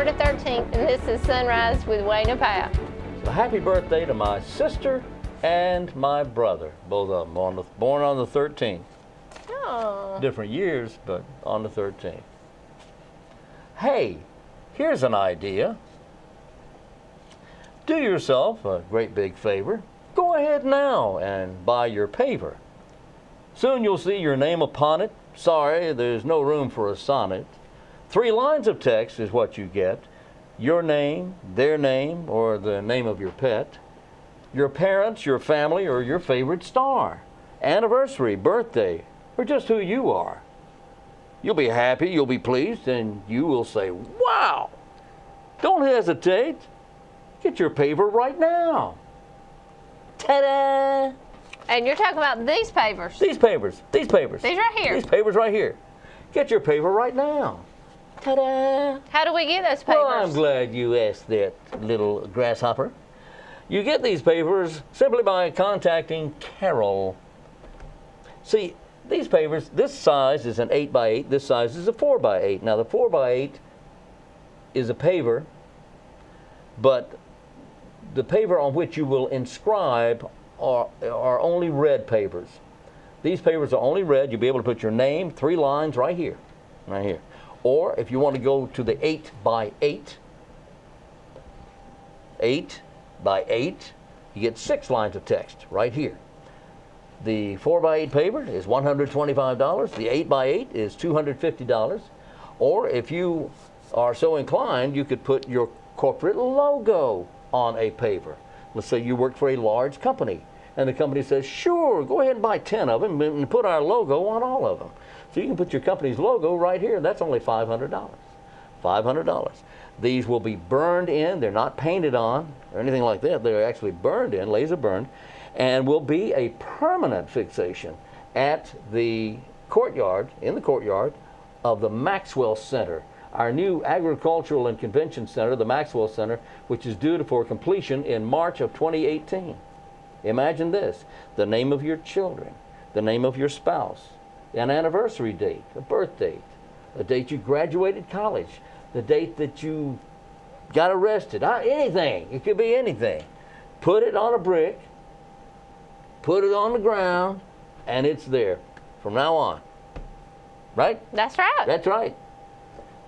to 13th, and this is Sunrise with Wayne and Pat. So happy birthday to my sister and my brother, both of them born on the 13th. Oh. Different years, but on the 13th. Hey, here's an idea. Do yourself a great big favor. Go ahead now and buy your paper. Soon you'll see your name upon it. Sorry, there's no room for a sonnet. 3 lines of text is what you get. Your name, their name, or the name of your pet. Your parents, your family, or your favorite star. Anniversary, birthday, or just who you are. You'll be happy, you'll be pleased, and you will say, wow! Don't hesitate. Get your paper right now. Ta-da! And you're talking about these papers. These papers. These right here. These papers right here. Get your paper right now. Ta-da! How do we get those papers? Well, I'm glad you asked that, little grasshopper. You get these papers simply by contacting Carol. See, these papers, this size is an 8 by 8, this size is a 4 by 8. Now the 4 by 8 is a paver, but the paper on which you will inscribe are only red papers. These papers are only red. You'll be able to put your name, 3 lines right here, right here. Or if you want to go to the 8 by 8, 8 by 8, you get 6 lines of text right here. The 4 by 8 paper is $125. The 8 by 8 is $250. Or if you are so inclined, you could put your corporate logo on a paper. Let's say you work for a large company, and the company says, sure, go ahead and buy 10 of them and put our logo on all of them. So you can put your company's logo right here. That's only $500. $500. These will be burned in. They're not painted on or anything like that. They're actually burned in, laser burned, and will be a permanent fixation at the courtyard, in the courtyard of the Maxwell Center, our new agricultural and convention center, the Maxwell Center, which is due for completion in March of 2018. Imagine this: the name of your children, the name of your spouse, an anniversary date, a birth date, a date you graduated college, the date that you got arrested, anything. It could be anything. Put it on a brick, put it on the ground, and it's there from now on. Right? That's right. That's right.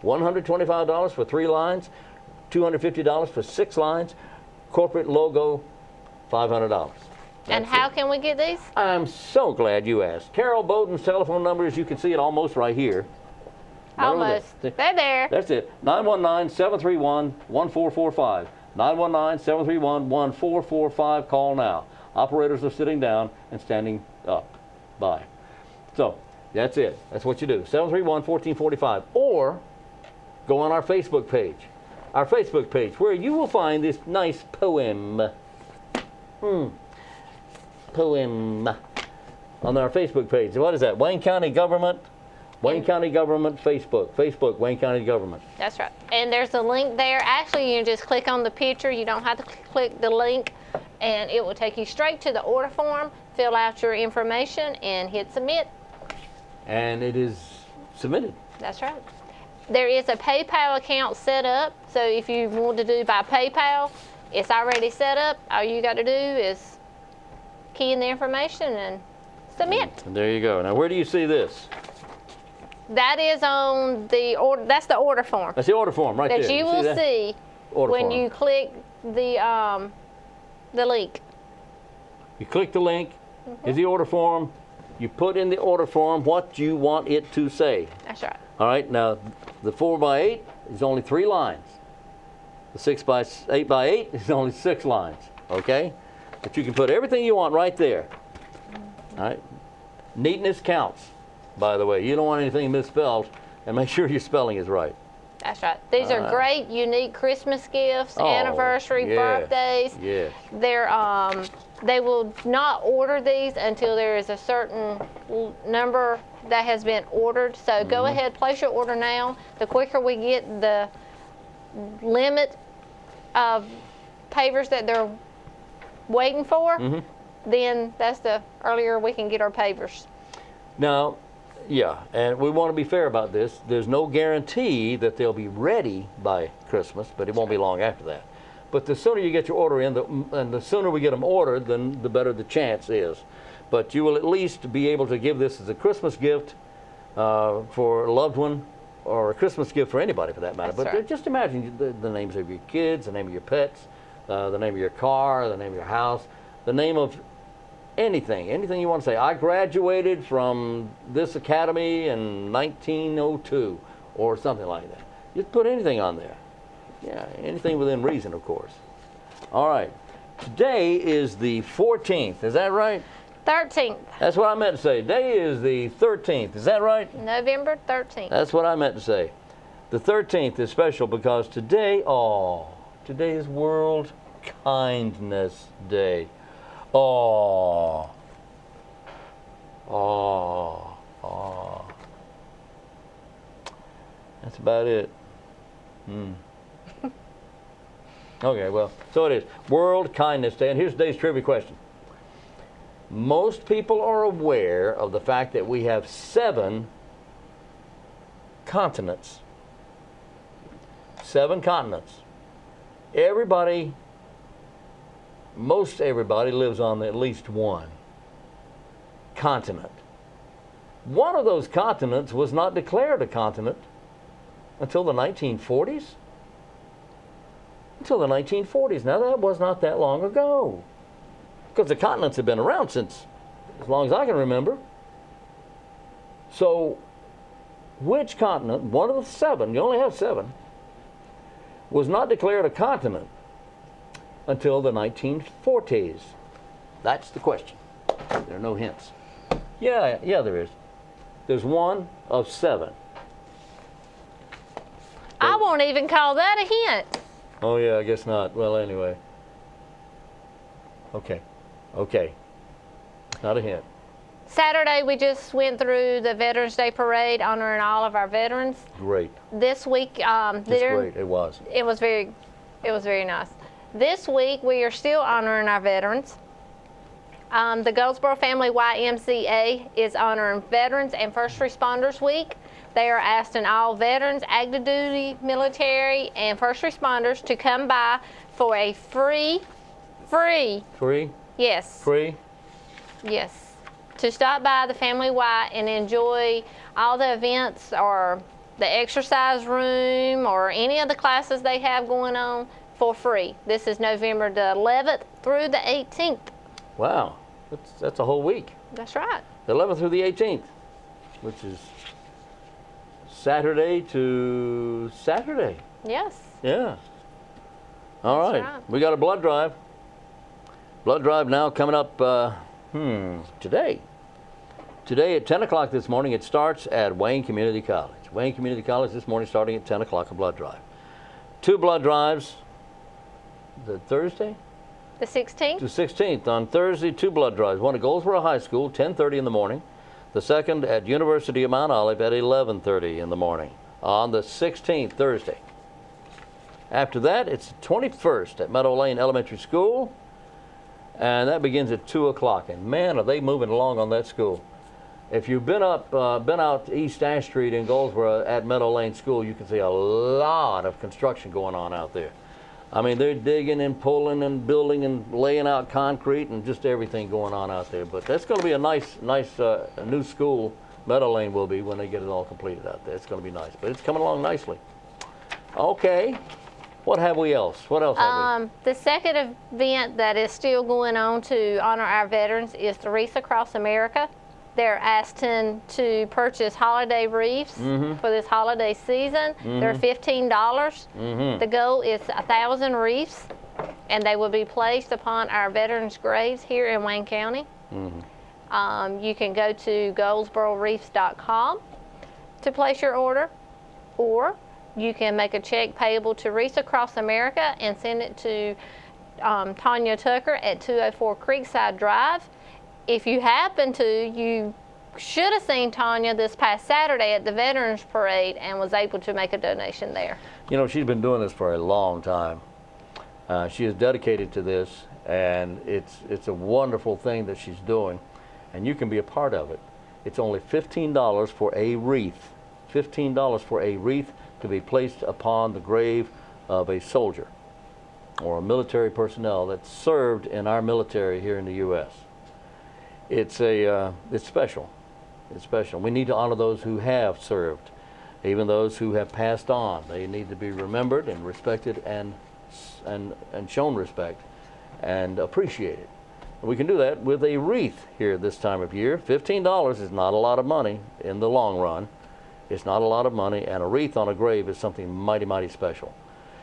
$125 for 3 lines, $250 for 6 lines, corporate logo, $500. And how can we get these? I'm so glad you asked. Carol Bowden's telephone number, as you can see it almost right here. Almost. They're there. That's it. 919-731-1445. 919-731-1445. Call now. Operators are sitting down and standing up. Bye. So, that's it. That's what you do. 731-1445. Or go on our Facebook page. Our Facebook page, where you will find this nice poem. Poem. On our Facebook page. What is that? Wayne County Government. Wayne County Government Facebook. Facebook, Wayne County Government. That's right. And there's a link there. Actually, you can just click on the picture. You don't have to click the link. And it will take you straight to the order form. Fill out your information and hit submit. And it is submitted. That's right. There is a PayPal account set up, so if you want to do by PayPal, it's already set up. All you got to do is key in the information and submit. And there you go. Now, where do you see this? That is on the order. That's the order form. That's the order form right there. That you will see when you click the link. You click the link. Here's the order form. You put in the order form what you want it to say. That's right. All right, now the 4 by 8 is only 3 lines. The 8 by 8 is only 6 lines, okay? But you can put everything you want right there. All right? Neatness counts, by the way. You don't want anything misspelled, and make sure your spelling is right. That's right. These are great, unique Christmas gifts, anniversary, birthdays. Yes. They will not order these until there is a certain number that has been ordered. So go ahead, place your order now. The quicker we get the limit of pavers that they're waiting for, then that's the earlier we can get our pavers. Now, yeah, and we want to be fair about this. There's no guarantee that they'll be ready by Christmas, but it won't be long after that. But the sooner you get your order in, and the sooner we get them ordered, then the better the chance is. But you will at least be able to give this as a Christmas gift for a loved one, or a Christmas gift for anybody for that matter. That's But right. just imagine the names of your kids, the name of your pets, the name of your car, the name of your house, the name of anything you want to say. I graduated from this academy in 1902 or something like that. Just put anything on there. Yeah, anything within reason, of course. All right. Today is the 14th. Is that right? 13th, That's what I meant to say. Today is the 13th. Is that right? November 13th. That's what I meant to say. The 13th is special because today is World Kindness Day. Oh. That's about it. Okay, well, so it is. World Kindness Day. And here's today's trivia question. Most people are aware of the fact that we have 7 continents. 7 continents. Most everybody lives on at least one continent. One of those continents was not declared a continent until the 1940s. Until the 1940s. Now, that was not that long ago, because the continents have been around since as long as I can remember. So, which continent, one of the 7, you only have 7, was not declared a continent until the 1940s? That's the question. There are no hints. Yeah, there is. There's one of 7. I won't even call that a hint. Oh, yeah, I guess not. Well, anyway. Okay. Not a hint. Saturday, we just went through the Veterans Day Parade honoring all of our veterans. Great. This week, It's great. It was. It was very nice. This week, we are still honoring our veterans. The Goldsboro Family YMCA is honoring Veterans and First Responders Week. They are asking all veterans, active duty, military, and first responders to come by for a free? Yes. Free? Yes. To stop by the Family Y and enjoy all the events or the exercise room or any of the classes they have going on for free. This is November the 11th through the 18th. Wow. That's a whole week. That's right. The 11th through the 18th, which is Saturday to Saturday. Yes. Yeah. All That's right. right. We got a blood drive. Blood drive now coming up today. Today at 10 o'clock this morning, it starts at Wayne Community College. Wayne Community College this morning starting at 10 o'clock, a blood drive. 2 blood drives. Is it Thursday? The 16th? The 16th. On Thursday, 2 blood drives. One at Goldsboro High School, 10:30 in the morning. The second at University of Mount Olive at 11:30 in the morning on the 16th, Thursday. After that, it's the 21st at Meadow Lane Elementary School, and that begins at 2 o'clock. And man, are they moving along on that school. If you've been out East Ash Street in Goldsboro at Meadow Lane School, you can see a lot of construction going on out there. I mean, they're digging and pulling and building and laying out concrete and just everything going on out there. But that's going to be a nice new school. Meadow Lane will be when they get it all completed out there. It's going to be nice. But it's coming along nicely. Okay. What have we else? What else have we? The second event that is still going on to honor our veterans is the Wreaths Across America. They're asking to purchase holiday wreaths for this holiday season. They're $15. The goal is 1,000 wreaths, and they will be placed upon our veterans' graves here in Wayne County. You can go to goldsborowreaths.com to place your order, or you can make a check payable to Wreaths Across America and send it to Tanya Tucker at 204 Creekside Drive. If you happen to, you should have seen Tanya this past Saturday at the Veterans Parade and was able to make a donation there. You know, she's been doing this for a long time. She is dedicated to this, and it's a wonderful thing that she's doing, and you can be a part of it. It's only $15 for a wreath. $15 for a wreath to be placed upon the grave of a soldier or a military personnel that served in our military here in the U.S. It's special. It's special. We need to honor those who have served, even those who have passed on. They need to be remembered and respected and shown respect and appreciated. We can do that with a wreath here this time of year. $15 is not a lot of money in the long run. It's not a lot of money, and a wreath on a grave is something mighty, mighty special.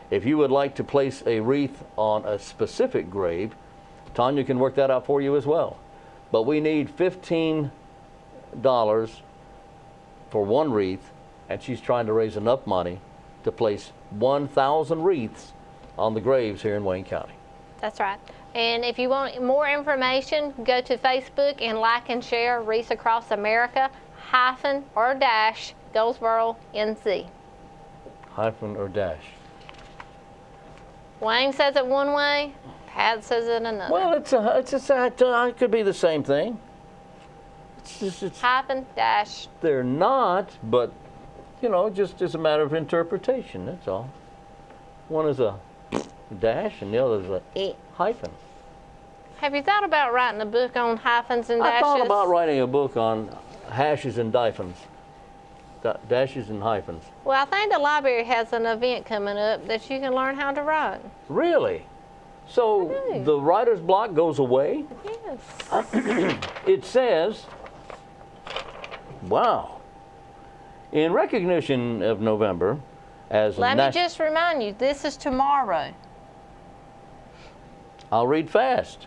If you would like to place a wreath on a specific grave, Tanya can work that out for you as well. But we need $15 for one wreath, and she's trying to raise enough money to place 1,000 wreaths on the graves here in Wayne County. That's right. And if you want more information, go to Facebook and like and share Wreaths Across America -or Goldsboro, NC. Hyphen or dash. Wayne says it one way, Pat says it another. Well, it could be the same thing. It's -. They're not, but you know, just a matter of interpretation. That's all. One is a dash, and the other is a hyphen. Have you thought about writing a book on hyphens and dashes? I thought about writing a book on hashes and hyphens. Dashes and hyphens. Well, I think the library has an event coming up that you can learn how to write. Really? So the writer's block goes away? Yes. It says, wow. In recognition of November as Let me just remind you, this is tomorrow. I'll read fast.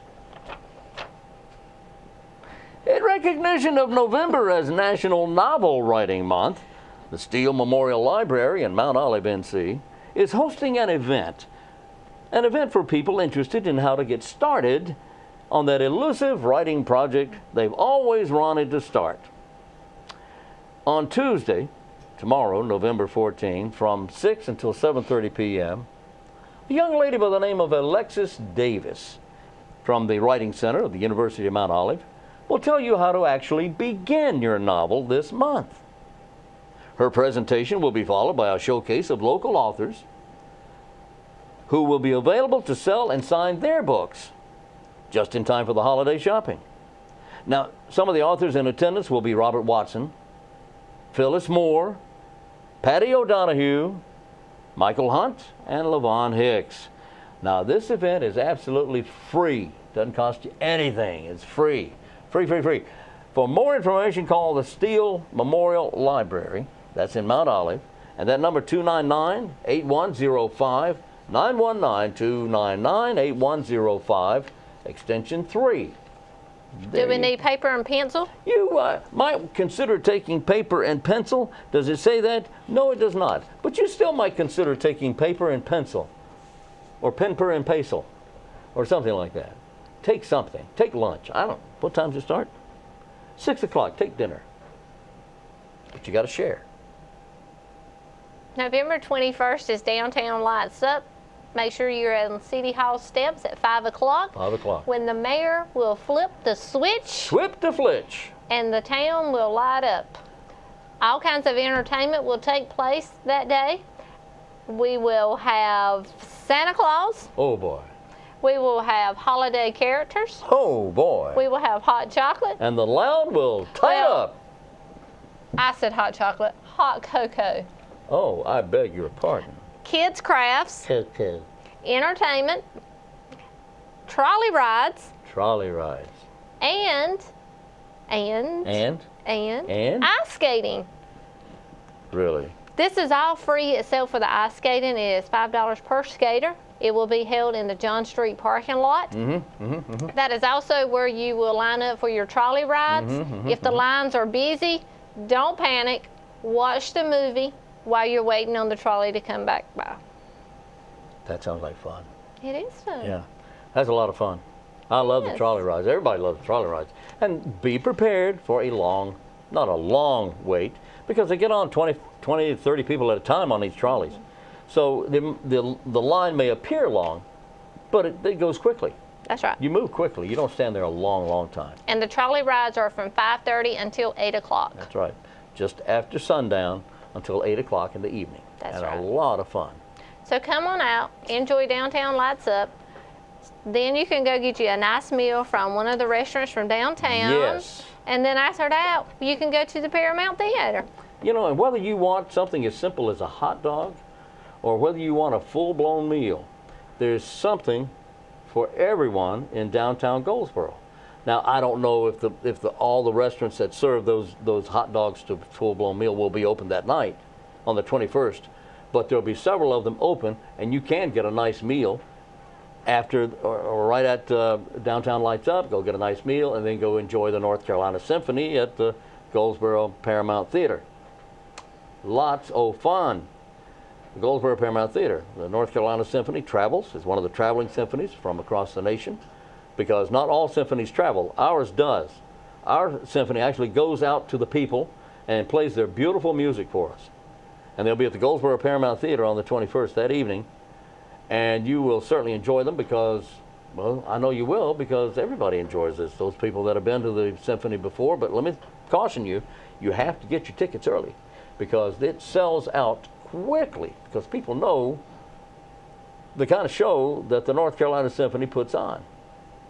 In recognition of November as National Novel Writing Month, the Steele Memorial Library in Mount Olive, NC, is hosting an event for people interested in how to get started on that elusive writing project they've always wanted to start. On Tuesday, tomorrow, November 14, from 6 until 7:30 p.m., a young lady by the name of Alexis Davis from the Writing Center of the University of Mount Olive will tell you how to actually begin your novel this month. Her presentation will be followed by a showcase of local authors who will be available to sell and sign their books just in time for the holiday shopping. Now, some of the authors in attendance will be Robert Watson, Phyllis Moore, Patty O'Donohue, Michael Hunt, and LaVon Hicks. Now, this event is absolutely free. Doesn't cost you anything. It's free. Free, free, free. For more information, call the Steele Memorial Library. That's in Mount Olive. And that number, 299-8105, 919-299-8105, extension 3. Do we need paper and pencil? You might consider taking paper and pencil. Does it say that? No, it does not. But you still might consider taking paper and pencil, or pen, per, and pencil, or something like that. Take something. Take lunch. I don't know. What time does it start? 6 o'clock. Take dinner. But you got to share. November 21st is Downtown Lights Up. Make sure you're on City Hall steps at 5 o'clock. 5 o'clock. When the mayor will flip the switch. Swip the flitch. And the town will light up. All kinds of entertainment will take place that day. We will have Santa Claus. Oh, boy. We will have holiday characters. Oh, boy. We will have hot chocolate. And the loud will tie up. I said hot chocolate. Hot cocoa. Oh, I beg your pardon. Kids crafts. Cocoa. Entertainment. Trolley rides. Trolley rides. And ice skating. Really? This is all free except for the ice skating. It is $5 per skater. It will be held in the John Street parking lot. That is also where you will line up for your trolley rides. If the lines are busy, don't panic. Watch the movie while you're waiting on the trolley to come back by. That sounds like fun. It is fun. Yeah, that's a lot of fun. I love the trolley rides. Everybody loves the trolley rides. And be prepared for a long, not a long wait, because they get on 20 to 30 people at a time on these trolleys. So the line may appear long, but it goes quickly. That's right. You move quickly. You don't stand there a long, long time. And the trolley rides are from 5:30 until 8 o'clock. That's right. Just after sundown until 8 o'clock in the evening. That's and right. a lot of fun. So come on out, enjoy Downtown Lights Up. Then you can go get you a nice meal from one of the restaurants from downtown. Yes. And then after that, you can go to the Paramount Theater. You know, and whether you want something as simple as a hot dog or whether you want a full-blown meal, there's something for everyone in downtown Goldsboro. Now, I don't know if all the restaurants that serve those hot dogs to full-blown meal will be open that night on the 21st, but there'll be several of them open, and you can get a nice meal after or right at Downtown Lights Up. Go get a nice meal and then go enjoy the North Carolina Symphony at the Goldsboro Paramount Theater. Lots of fun. The Goldsboro Paramount Theater. The North Carolina Symphony travels. It's one of the traveling symphonies from across the nation, because not all symphonies travel. Ours does. Our symphony actually goes out to the people and plays their beautiful music for us. And they'll be at the Goldsboro Paramount Theater on the 21st that evening. And you will certainly enjoy them because, well, I know you will, because everybody enjoys this. Those people that have been to the symphony before. But let me caution you, you have to get your tickets early because it sells out quickly, because people know the kind of show that the North Carolina Symphony puts on.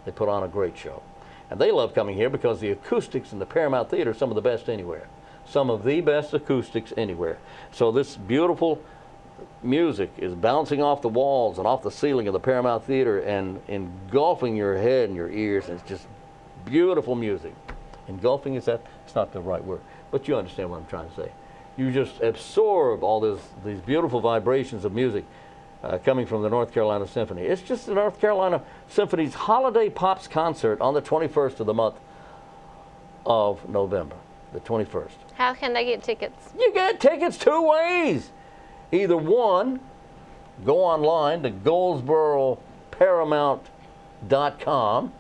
They put on a great show. And they love coming here because the acoustics in the Paramount Theater are some of the best anywhere. Some of the best acoustics anywhere. So this beautiful music is bouncing off the walls and off the ceiling of the Paramount Theater and engulfing your head and your ears. And it's just beautiful music. Engulfing, it's not the right word, but you understand what I'm trying to say. You just absorb all these beautiful vibrations of music coming from the North Carolina Symphony. It's just the North Carolina Symphony's Holiday Pops concert on the 21st of the month of November, the 21st. How can they get tickets? You get tickets two ways. Either one, go online to GoldsboroParamount.com.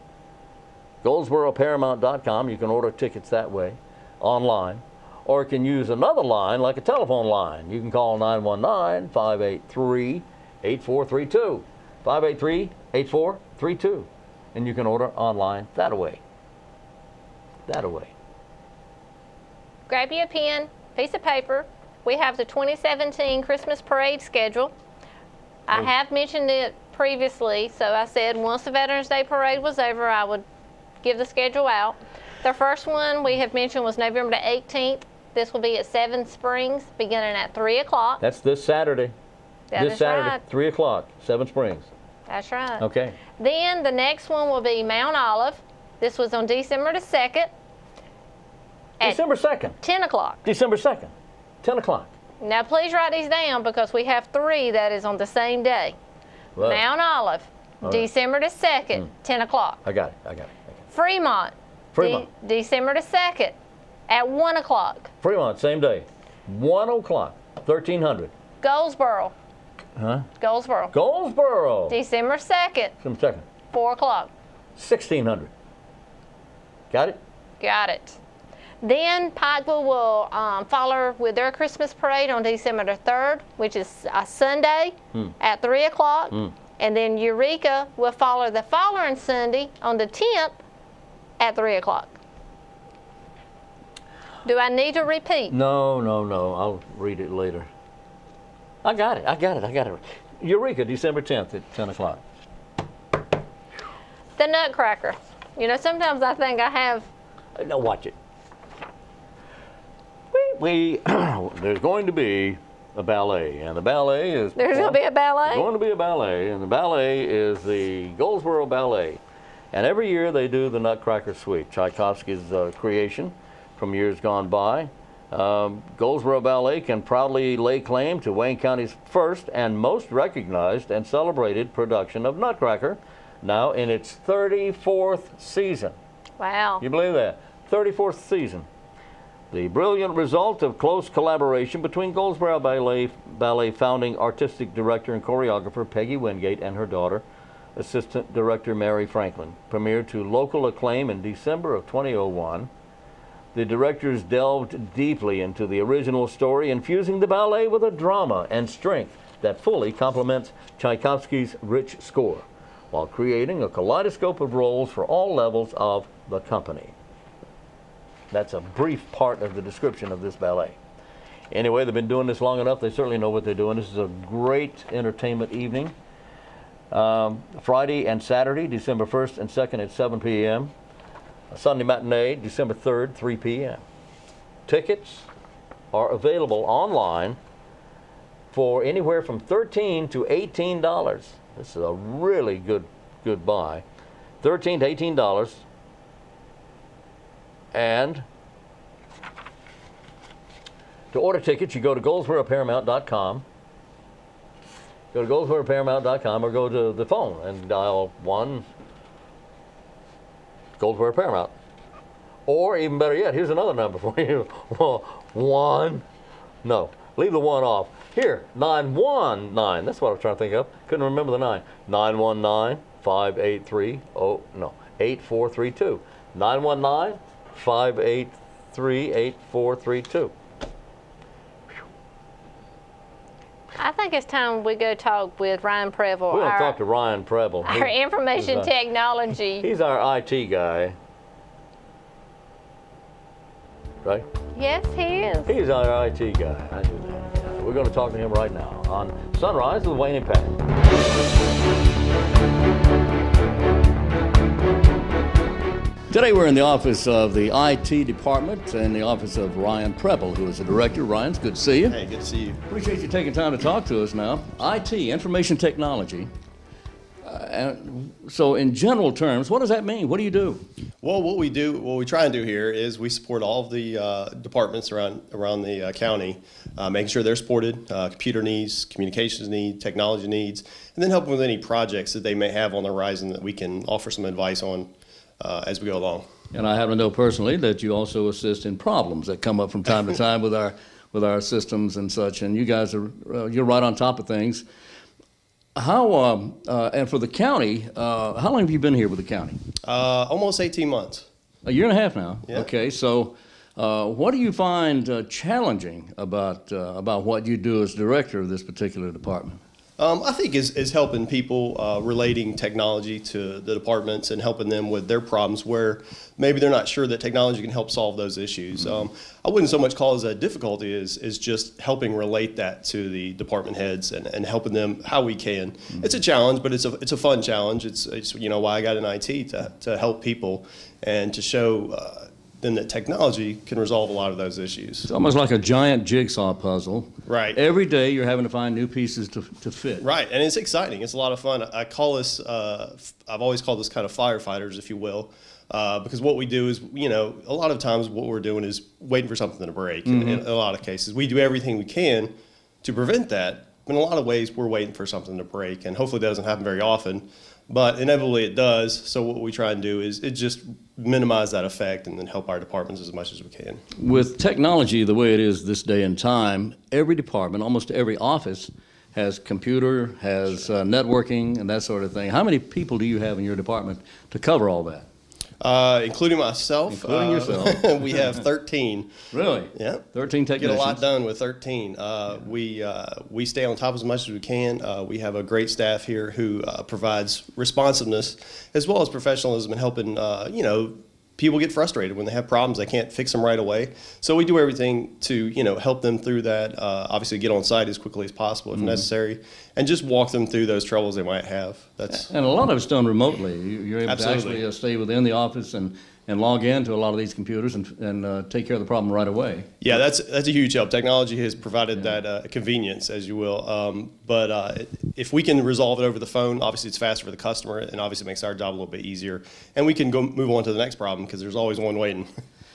GoldsboroParamount.com. You can order tickets that way, online. Or you can use another line, like a telephone line. You can call 919-583-8432. 583-8432. And you can order online that way. That way. Grab you a pen, piece of paper. We have the 2017 Christmas Parade schedule. I have mentioned it previously, so I said once the Veterans Day Parade was over, I would give the schedule out. The first one we have mentioned was November the 18th. This will be at Seven Springs, beginning at 3 o'clock. That's this Saturday. This Saturday, right. 3 o'clock, Seven Springs. That's right. Okay. Then the next one will be Mount Olive. This was on December the 2nd. December 2nd. 10 o'clock. December 2nd, 10 o'clock. Now please write these down because we have three that is on the same day. Well, Mount Olive, right. December the 2nd, 10 o'clock. I got it. Fremont, December the 2nd at 1 o'clock. Fremont, same day, 1 o'clock, 1300. Goldsboro. Huh? Goldsboro. December 2nd. December 2nd. 4 o'clock. 1600. Got it? Got it. Then Pikeville will follow with their Christmas parade on December the 3rd, which is a Sunday at 3 o'clock. And then Eureka will follow the following Sunday on the 10th at 3 o'clock. Do I need to repeat? No. I'll read it later. I got it. Eureka, December 10th at 10 o'clock. The Nutcracker. You know, sometimes I think I have... Now watch it. There's going to be a ballet, and the ballet is... There's going to be a ballet? There's going to be a ballet, and the ballet is the Goldsboro Ballet. And every year they do the Nutcracker Suite, Tchaikovsky's creation from years gone by. Goldsboro Ballet can proudly lay claim to Wayne County's first and most recognized and celebrated production of Nutcracker, now in its 34th season. Wow. You believe that? 34th season. The brilliant result of close collaboration between Goldsboro Ballet founding artistic director and choreographer Peggy Wingate and her daughter, assistant director Mary Franklin, premiered to local acclaim in December of 2001. The directors delved deeply into the original story, infusing the ballet with a drama and strength that fully complements Tchaikovsky's rich score, while creating a kaleidoscope of roles for all levels of the company. That's a brief part of the description of this ballet. Anyway, they've been doing this long enough. They certainly know what they're doing. This is a great entertainment evening. Friday and Saturday, December 1st and 2nd at 7 p.m. Sunday matinee, December 3rd, 3 p.m. Tickets are available online for anywhere from $13 to $18. This is a really good buy. $13 to $18. And to order tickets, you go to GoldsboroParamount.com. Go to GoldsboroParamount.com or go to the phone and dial 1 Goldsboro Paramount. Or even better yet, here's another number for you. Leave the 1 off. Here, 919. That's what I was trying to think of. Couldn't remember the 9. 919-583-8432. 919-583-8432. I think it's time we go talk with Ryan Preble. We're going to talk to Ryan Preble. Our information technology. He's our IT guy. Right? Yes, he is. He's our IT guy. I knew that. Yeah. We're going to talk to him right now on Sunrise with Wayne and Pat. Today we're in the office of the IT department and the office of Ryan Preble, who is the director. Ryan, it's good to see you. Hey, good to see you. Appreciate you taking time to talk to us now. IT, information technology. So in general terms, what does that mean? What do you do? Well, what we try and do here is we support all of the departments around the county, making sure they're supported, computer needs, communications needs, technology needs, and then help them with any projects that they may have on the horizon that we can offer some advice on as we go along. And I happen to know personally that you also assist in problems that come up from time to time with our systems and such. And you guys you're right on top of things. How and for the county, how long have you been here with the county? Almost 18 months. A year and a half now. Yeah. Okay, so what do you find challenging about what you do as director of this particular department? I think is helping people relating technology to the departments and helping them with their problems where maybe they're not sure that technology can help solve those issues. I wouldn't so much call it a difficulty as just helping relate that to the department heads and helping them how we can. It's a challenge, but it's a fun challenge. It's why I got in IT to help people and to show then that technology can resolve a lot of those issues. It's almost like a giant jigsaw puzzle. Right. Every day you're having to find new pieces to fit. Right, and it's exciting. It's a lot of fun. I call this, I've always called this kind of firefighters, if you will, because what we do is, a lot of times what we're doing is waiting for something to break. In a lot of cases, we do everything we can to prevent that. But in a lot of ways, we're waiting for something to break, and hopefully that doesn't happen very often. But inevitably it does, so what we try and do is just minimize that effect and then help our departments as much as we can. With technology the way it is this day and time, every department, almost every office, has computer, has networking, and that sort of thing. How many people do you have in your department to cover all that? Including myself. Including yourself. We have 13. Really? Yeah. 13 technicians. Get a lot done with 13. We stay on top as much as we can. We have a great staff here who provides responsiveness as well as professionalism in helping, people get frustrated when they have problems. They can't fix them right away. So we do everything to, help them through that. Obviously get on site as quickly as possible if necessary, and just walk them through those troubles they might have. And a lot of it's done remotely. You're able Absolutely. to actually stay within the office and log into a lot of these computers and take care of the problem right away. Yeah, that's a huge help. Technology has provided that convenience, as you will. But if we can resolve it over the phone, obviously it's faster for the customer, and obviously it makes our job a little bit easier. And we can move on to the next problem because there's always one waiting.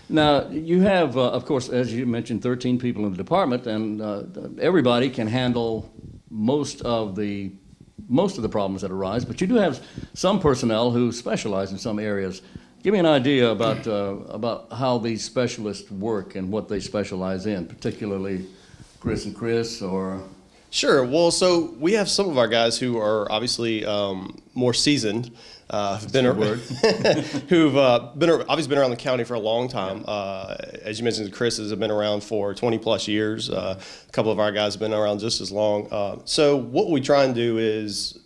Now, you have, of course, as you mentioned, 13 people in the department, and everybody can handle most of the problems that arise, but you do have some personnel who specialize in some areas. Give me an idea about how these specialists work and what they specialize in, particularly Chris and Chris, or... Sure. Well, so we have some of our guys who are obviously more seasoned, who've been obviously been around the county for a long time. As you mentioned, Chris has been around for 20 plus years. A couple of our guys have been around just as long. So what we try and do is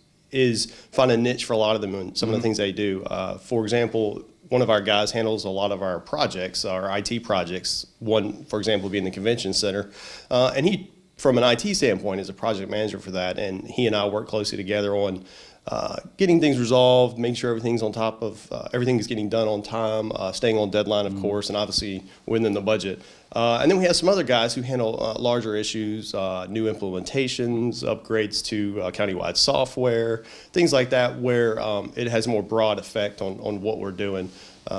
find a niche for a lot of them and some of the things they do. For example, one of our guys handles a lot of our projects, our IT projects. One, for example, being the convention center, and he, from an IT standpoint, is a project manager for that, and he and I work closely together on getting things resolved, making sure everything's on top of, everything is getting done on time, staying on deadline, of course, and obviously within the budget. And then we have some other guys who handle larger issues, new implementations, upgrades to countywide software, things like that, where it has a more broad effect on what we're doing.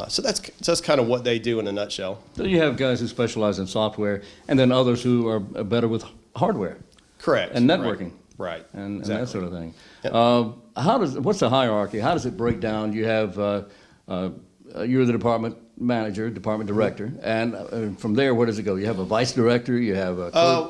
So that's kind of what they do in a nutshell. So you have guys who specialize in software, and then others who are better with hardware. Correct. And networking. Right. And Exactly. that sort of thing. Yep. What's the hierarchy? How does it break down? You have, you're the department manager, department director, and from there, where does it go? You have a vice director, you have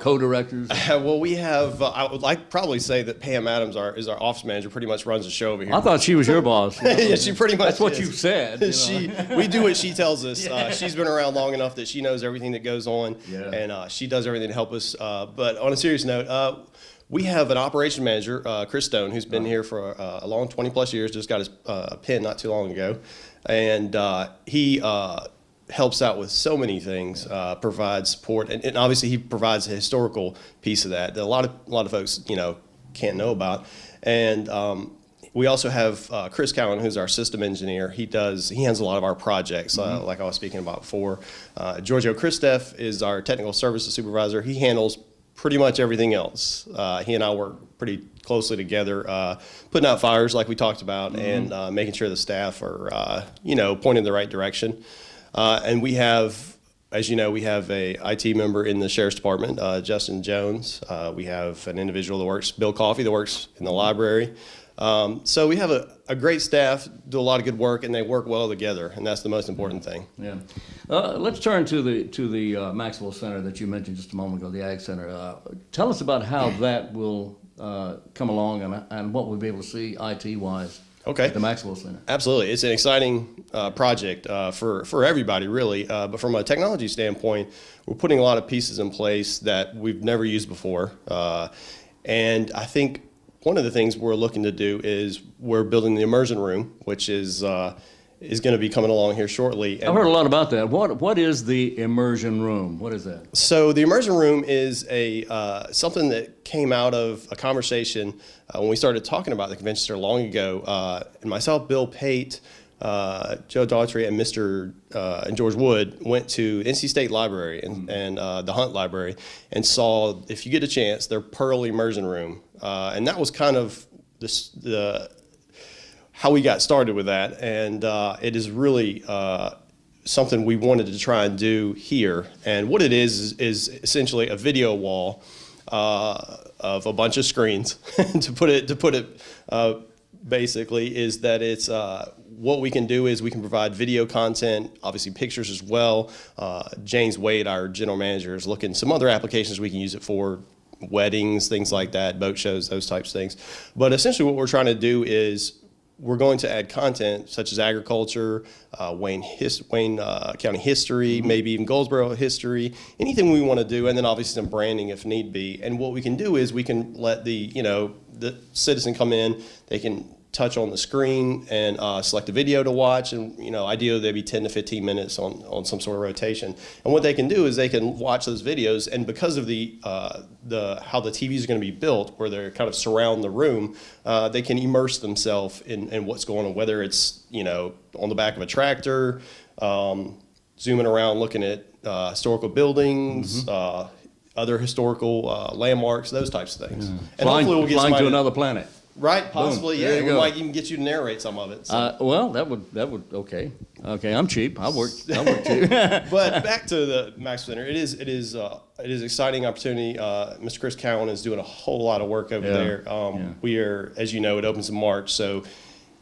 co-directors? Well, we have, I would like probably say that Pam Adams is our office manager, pretty much runs the show over here. I thought she was your boss. Yeah, she pretty much That's what is. you said. You know? We do what she tells us. She's been around long enough that she knows everything that goes on, Yeah. and she does everything to help us. But on a serious note, we have an operation manager, Chris Stone, who's been here for a long 20-plus years, just got his pin not too long ago. And he helps out with so many things, provides support, and obviously he provides a historical piece of that a lot of folks, can't know about. And we also have Chris Cowan, who's our system engineer. He handles a lot of our projects, like I was speaking about before. Giorgio Christef is our technical services supervisor. He handles pretty much everything else. He and I work pretty closely together, putting out fires like we talked about, and making sure the staff are, pointing in the right direction. And we have, as you know, we have a IT member in the Sheriff's Department, Justin Jones. We have an individual Bill Coffey, that works in the library. So we have a great staff, do a lot of good work, and they work well together, and that's the most important thing. Yeah. Let's turn to the Maxwell Center that you mentioned just a moment ago, the Ag Center. Tell us about how that will come along and what we'll be able to see IT-wise at the Maxwell Center. Absolutely. It's an exciting project for everybody, really. But from a technology standpoint, we're putting a lot of pieces in place that we've never used before. And I think one of the things we're looking to do is we're building the immersion room, which is going to be coming along here shortly. I've heard a lot about that. What is the immersion room? What is that? So the immersion room is something that came out of a conversation when we started talking about the convention center long ago. And myself, Bill Pate, Joe Daughtry, and George Wood went to NC State Library and the Hunt Library and saw, if you get a chance, their Pearl immersion room. And that was kind of how we got started with that. And it is really something we wanted to try and do here. And what it is essentially a video wall of a bunch of screens. to put it basically, is that it's what we can do is we can provide video content, obviously pictures as well. James Wade, our general manager, is looking at some other applications we can use it for, weddings, things like that, boat shows, those types of things. But essentially what we're trying to do is we're going to add content such as agriculture, Wayne County history, maybe even Goldsboro history, anything we want to do, and then obviously some branding if need be. And what we can do is we can let the citizen come in, they can touch on the screen and select a video to watch, and ideally they'd be 10 to 15 minutes on some sort of rotation. And what they can do is they can watch those videos, and because of how the TVs are going to be built, where they're kind of surround the room, they can immerse themselves in what's going on, whether it's on the back of a tractor, zooming around looking at historical buildings, other historical landmarks, those types of things. And hopefully we'll get flying to somebody another planet. Right, possibly, Boom. There yeah. you We go. might even get you to narrate some of it. So. Well, that would okay. Okay, I'm cheap. I work cheap. But back to the Max Center, it is an exciting opportunity. Mr. Chris Cowan is doing a whole lot of work over there. We are, as you know, it opens in March, so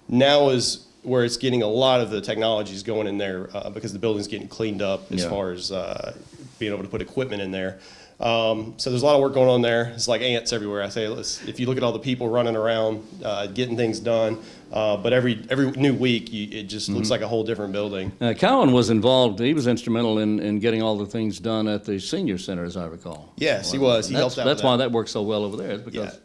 now is where it's getting a lot of the technologies going in there because the building's getting cleaned up as far as being able to put equipment in there. So there's a lot of work going on there. It's like ants everywhere. I say, if you look at all the people running around, getting things done, but every new week, it just looks like a whole different building. Cowan was involved. He was instrumental in getting all the things done at the senior center, as I recall. Yes, he was. He helped out. That's why that works so well over there. Is because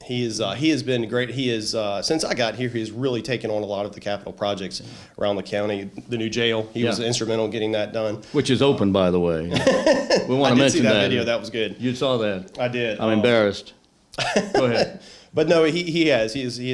He has been great. He is since I got here, he has really taken on a lot of the capital projects around the county. The new jail, he was instrumental in getting that done. Which is open, by the way. We want to I did mention see that video. That was good. You saw that. I did. I'm embarrassed. Go ahead. But no, he has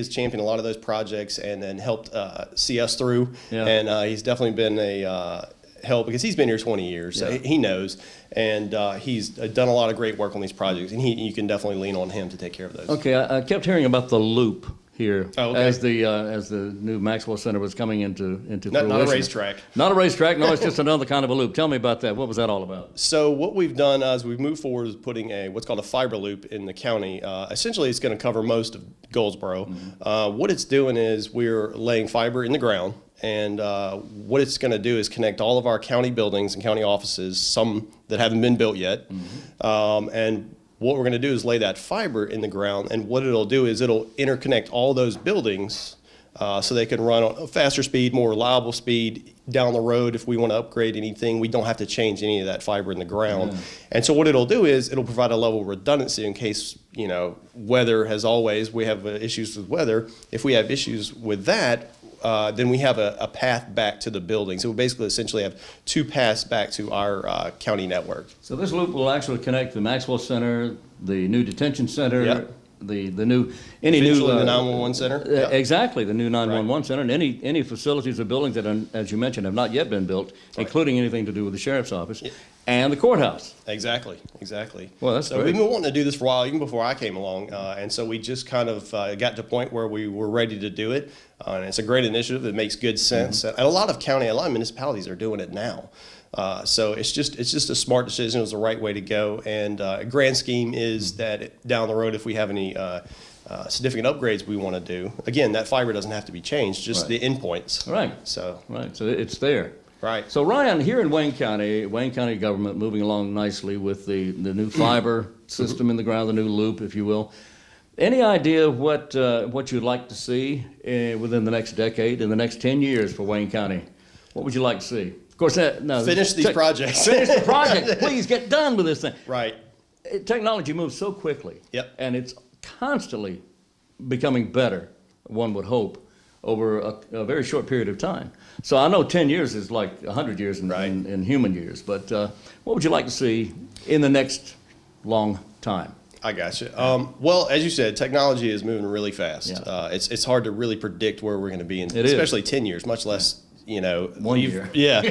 championed a lot of those projects and then helped see us through. Yeah. And he's definitely been a help because he's been here 20 years. So he knows, and he's done a lot of great work on these projects. And you can definitely lean on him to take care of those. Okay, I kept hearing about the loop here as okay. the new Maxwell Center was coming into fruition. Not a racetrack. Not a racetrack. No, it's just another kind of a loop. Tell me about that. What was that all about? So what we've done is we've moved forward with putting what's called a fiber loop in the county. Essentially, it's going to cover most of Goldsboro. What it's doing is we're laying fiber in the ground. And what it's going to do is connect all of our county buildings and county offices, some that haven't been built yet. And what we're going to do is lay that fiber in the ground. And what it'll do is it'll interconnect all those buildings so they can run on a faster speed, more reliable speed down the road. If we want to upgrade anything, we don't have to change any of that fiber in the ground. And so what it'll do is it'll provide a level of redundancy in case, weather, as always, we have issues with weather. If we have issues with that, then we have a path back to the building. So we basically essentially have two paths back to our county network. So this loop will actually connect the Maxwell Center, the new detention center, the new Eventually the 911 center. Exactly, the new 911 center, and any facilities or buildings that, as you mentioned, have not yet been built, including anything to do with the sheriff's office. And the courthouse. Exactly. Well, that's so great. we've been wanting to do this for a while, even before I came along, and so we just kind of got to the point where we were ready to do it. And it's a great initiative. It makes good sense, and a lot of municipalities are doing it now. So it's just a smart decision. It was the right way to go. And a grand scheme is that down the road, if we have any significant upgrades we want to do, again, that fiber doesn't have to be changed, just the endpoints. Right. So it's there. Right. So Ryan, here in Wayne County government moving along nicely with the new fiber system in the ground, the new loop, if you will. Any idea what you'd like to see within the next decade, in the next 10 years for Wayne County? What would you like to see? Of course, finish these projects. Finish the project. Please get done with this thing. Right. Technology moves so quickly. Yep. And it's constantly becoming better, one would hope, over a very short period of time. So I know 10 years is like 100 years in human years, but what would you like to see in the next long time? I got you. Well, as you said, technology is moving really fast. Yeah. It's hard to really predict where we're going to be in, It is. especially 10 years, much less 1 year. Yeah.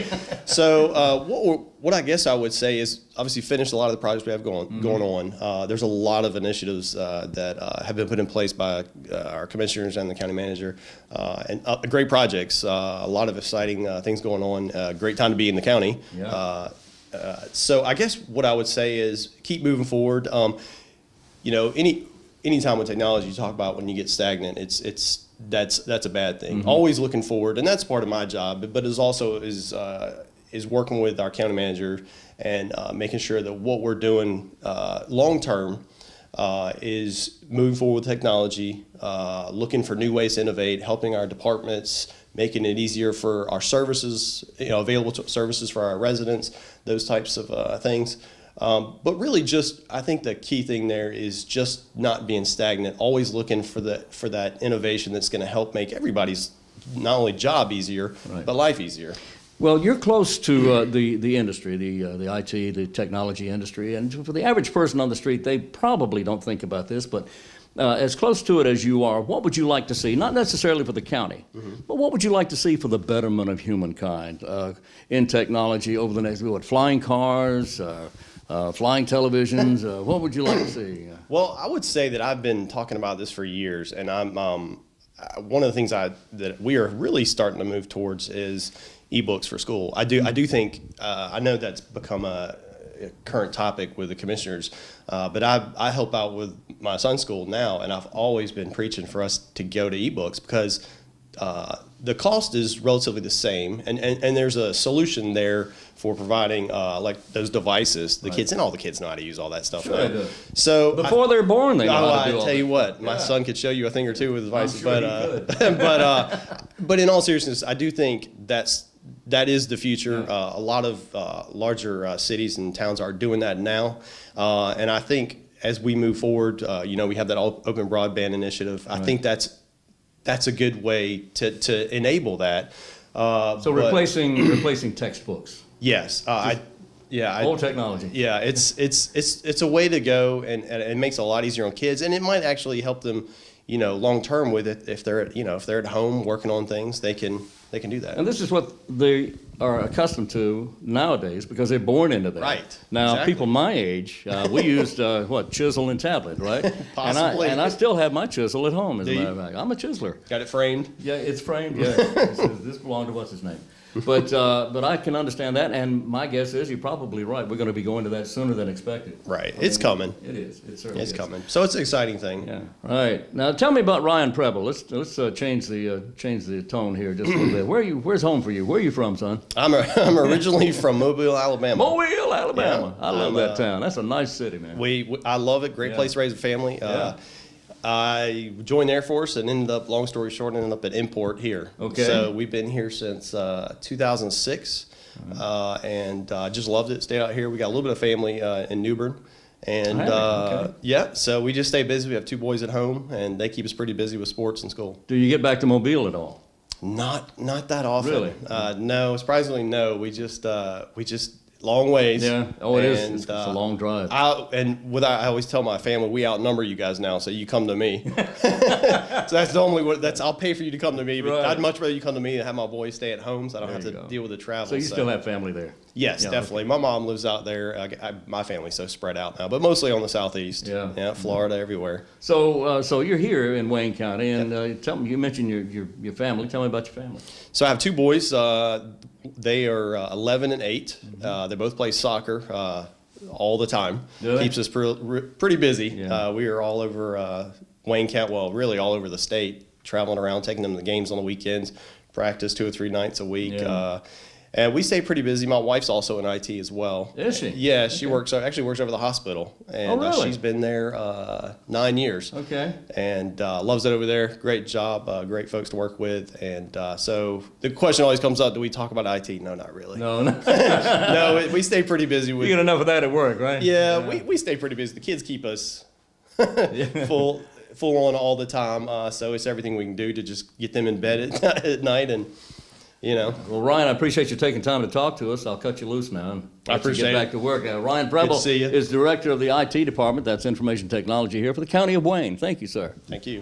So what I guess I would say is obviously finish a lot of the projects we have going on. There's a lot of initiatives that have been put in place by our commissioners and the county manager, and great projects. A lot of exciting things going on. Great time to be in the county. Yeah. So I guess what I would say is keep moving forward. Any time with technology, you talk about when you get stagnant, that's a bad thing. Always looking forward, and that's part of my job. But is working with our county manager and making sure that what we're doing long term is moving forward with technology, looking for new ways to innovate, helping our departments, making it easier for our services, available services for our residents, those types of things. But really I think the key thing there is just not being stagnant, always looking for that innovation that's going to help make everybody's not only job easier, but life easier. Well, you're close to the industry, the IT, the technology industry, and for the average person on the street, they probably don't think about this, but as close to it as you are, what would you like to see, not necessarily for the county, but what would you like to see for the betterment of humankind in technology over the next, flying cars, flying televisions, what would you like to see? Well, I would say that I've been talking about this for years, and I'm one of the things that we are really starting to move towards is ebooks for school. I do think I know that's become a current topic with the commissioners, but I help out with my son's school now, and I've always been preaching for us to go to ebooks because the cost is relatively the same, and there's a solution there for providing like those devices. The kids, and all the kids know how to use all that stuff now. do. So Before they're born, they know how to do all tell you that. what, my son could show you a thing or two with devices, sure but in all seriousness, I do think that is the future. A lot of larger cities and towns are doing that now, and I think as we move forward, we have that open broadband initiative. I think that's a good way to enable that. So replacing textbooks. Yes, Old technology. Yeah, it's a way to go, and it makes it a lot easier on kids, and it might actually help them, long term with it if they're at home working on things, they can do that. And this is what they are accustomed to nowadays because they're born into that. Right. Now, Exactly. people my age, we used chisel and tablet, right? Possibly. And I still have my chisel at home. As a Do you? matter of fact, I'm a chiseler. Got it framed. Yeah, it's framed. Yeah, it says, this belonged to what's his name. But I can understand that, and my guess is you're probably right. We're going to be going to that sooner than expected. Right. It's coming. It is. It certainly It's is. coming. So it's an exciting thing. Yeah. Right. Now tell me about Ryan Preble. Let's change the tone here just a little bit. Where's home for you? Where are you from, son? I'm originally from Mobile, Alabama. Mobile, Alabama. Yeah. I love that town. That's a nice city, man. I love it. Great Yeah. place to raise a family. Yeah. I joined the Air Force and ended up, long story short, ended up at Import here. Okay. So we've been here since 2006, and just loved it. Stayed out here. We got a little bit of family in New Bern. And Okay. yeah, so we just stay busy. We have 2 boys at home, and they keep us pretty busy with sports and school. Do you get back to Mobile at all? Not that often. Really? No, surprisingly, no. We just long ways. Yeah. Oh, it is. And, It's a long drive. I always tell my family, we outnumber you guys now, so you come to me. So that's normally I'll pay for you to come to me, but Right. I'd much rather you come to me and have my boys stay at home, so I don't There have you to go. deal with the travel. So you still have family there? Yes, Yeah, definitely. My mom lives out there. My family's so spread out now, but mostly on the southeast. Yeah. Florida, everywhere. So you're here in Wayne County, and tell me. You mentioned your family. Tell me about your family. So I have 2 boys. They are 11 and 8. They both play soccer all the time. Do they? Keeps us pretty busy. Yeah. We are all over Wayne County, well, really all over the state, traveling around, taking them to the games on the weekends, practice 2 or 3 nights a week. Yeah. And we stay pretty busy. My wife's also in IT as well. Is she? Yeah, she Okay. actually works over the hospital. And Oh, really? she's been there 9 years. Okay. And loves it over there. Great job, great folks to work with. And so the question always comes up, do we talk about IT? No, not really. No. No, we stay pretty busy with. You get enough of that at work, right? Yeah, we stay pretty busy. The kids keep us full on all the time. So it's everything we can do to just get them in bed at night and, Well, Ryan, I appreciate you taking time to talk to us. I'll cut you loose now and I let you appreciate get back it. to work. Ryan Preble see you. is director of the IT department. That's information technology here for the County of Wayne. Thank you, sir. Thank you.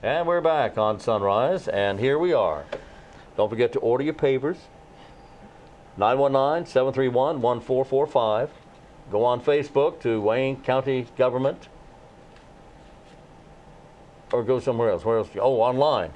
And we're back on Sunrise, and here we are. Don't forget to order your papers. 919-731-1445. Go on Facebook to Wayne County Government. Or go somewhere else. Where else? Oh, online.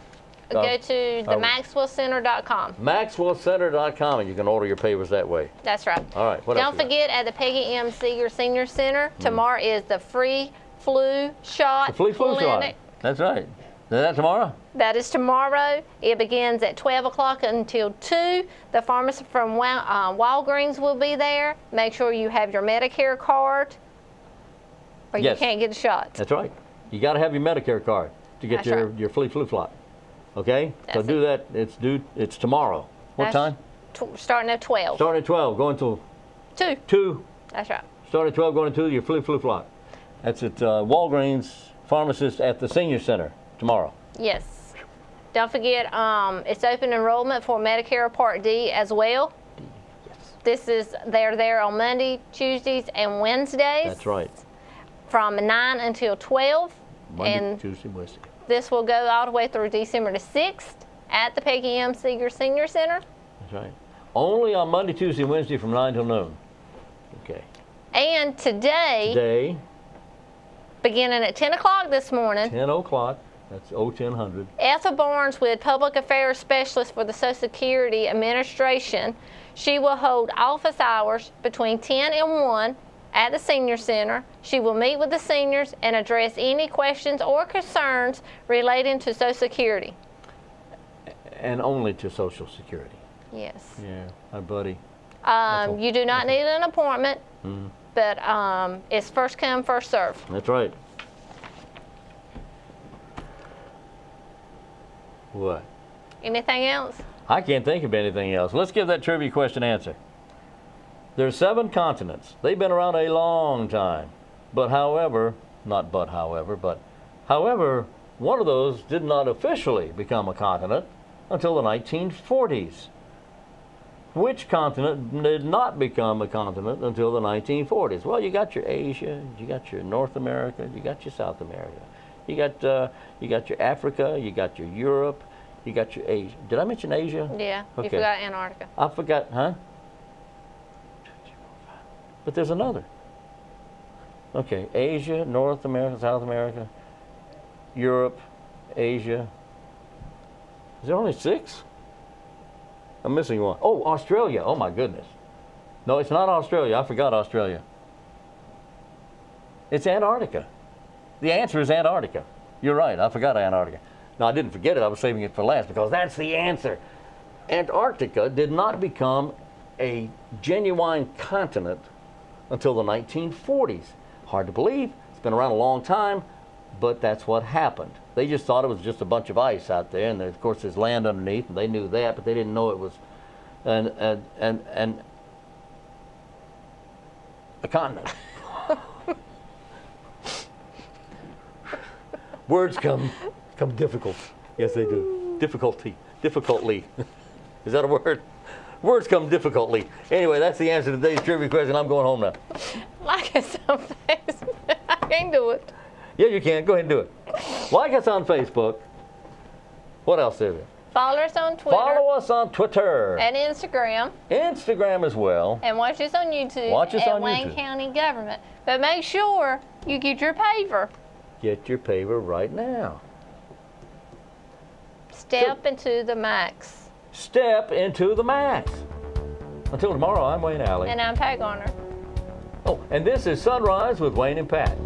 Go to themaxwellcenter.com. MaxwellCenter.com, and you can order your papers that way. That's right. All right, what else Don't we got? forget, at the Peggy M. Seeger Senior Center, tomorrow is the free flu shot The flu shot. clinic. That's right. Is that tomorrow? That is tomorrow. It begins at 12 o'clock until 2. The pharmacist from Walgreens will be there. Make sure you have your Medicare card or Yes. you can't get a shot. That's right. You got to have your Medicare card to get That's your, right. your flu shot. Okay? So That's do that. It's tomorrow. What That's time? Starting at 12. Starting at 12, going till 2. 2. That's right. Starting at 12, going to 2, your flu shot. That's at Walgreens Pharmacist at the Senior Center tomorrow. Yes. Don't forget, it's open enrollment for Medicare Part D as well. Yes. They're there on Monday, Tuesdays, and Wednesdays. That's right. From 9 until 12. Monday, and Tuesday, Wednesday. this will go all the way through December the 6th at the Peggy M. Seeger Senior Center. That's right. Only on Monday, Tuesday, Wednesday from 9 till noon. Okay. And today, beginning at 10 o'clock this morning, 10 o'clock. That's 1000. Ethel Barnes, with Public Affairs Specialist for the Social Security Administration, she will hold office hours between 10 and 1 at the Senior Center. She will meet with the seniors and address any questions or concerns relating to Social Security. And only to Social Security. Yes. Yeah, my buddy. You do not need an appointment, but it's first come, first serve. That's right. What? Anything else? I can't think of anything else. Let's give that trivia question answer. There's 7 continents. They've been around a long time. But however, one of those did not officially become a continent until the 1940s. Which continent did not become a continent until the 1940s? Well, you got your Asia, you got your North America, you got your South America, you got your Africa, you got your Europe, you got your Asia. Did I mention Asia? Yeah, you Okay. forgot Antarctica. I forgot, huh? But there's another. Okay, Asia, North America, South America, Europe, Asia. Is there only 6? I'm missing one. Oh, Australia. Oh, my goodness. No, it's not Australia. I forgot Australia. It's Antarctica. The answer is Antarctica. You're right. I forgot Antarctica. No, I didn't forget it. I was saving it for last because that's the answer. Antarctica did not become a genuine continent until the 1940s. Hard to believe. It's been around a long time, but that's what happened. They just thought it was just a bunch of ice out there, and of course there's land underneath, and they knew that, but they didn't know it was a continent. Words come difficult. Yes, they do. Difficultly. Is that a word? Words come difficultly. Anyway, that's the answer to today's trivia question. I'm going home now. Like us on Facebook. I can't do it. Yeah, you can. Go ahead and do it. Like us on Facebook. What else is it? Follow us on Twitter. Follow us on Twitter. And Instagram. Instagram as well. And watch us on YouTube. Watch us at on Wayne YouTube. County Government. But make sure you get your paper. Get your paper right now. Step into the max. Step into the max. Until tomorrow, I'm Wayne Alley. And I'm Pat Garner. Oh, and this is Sunrise with Wayne and Pat.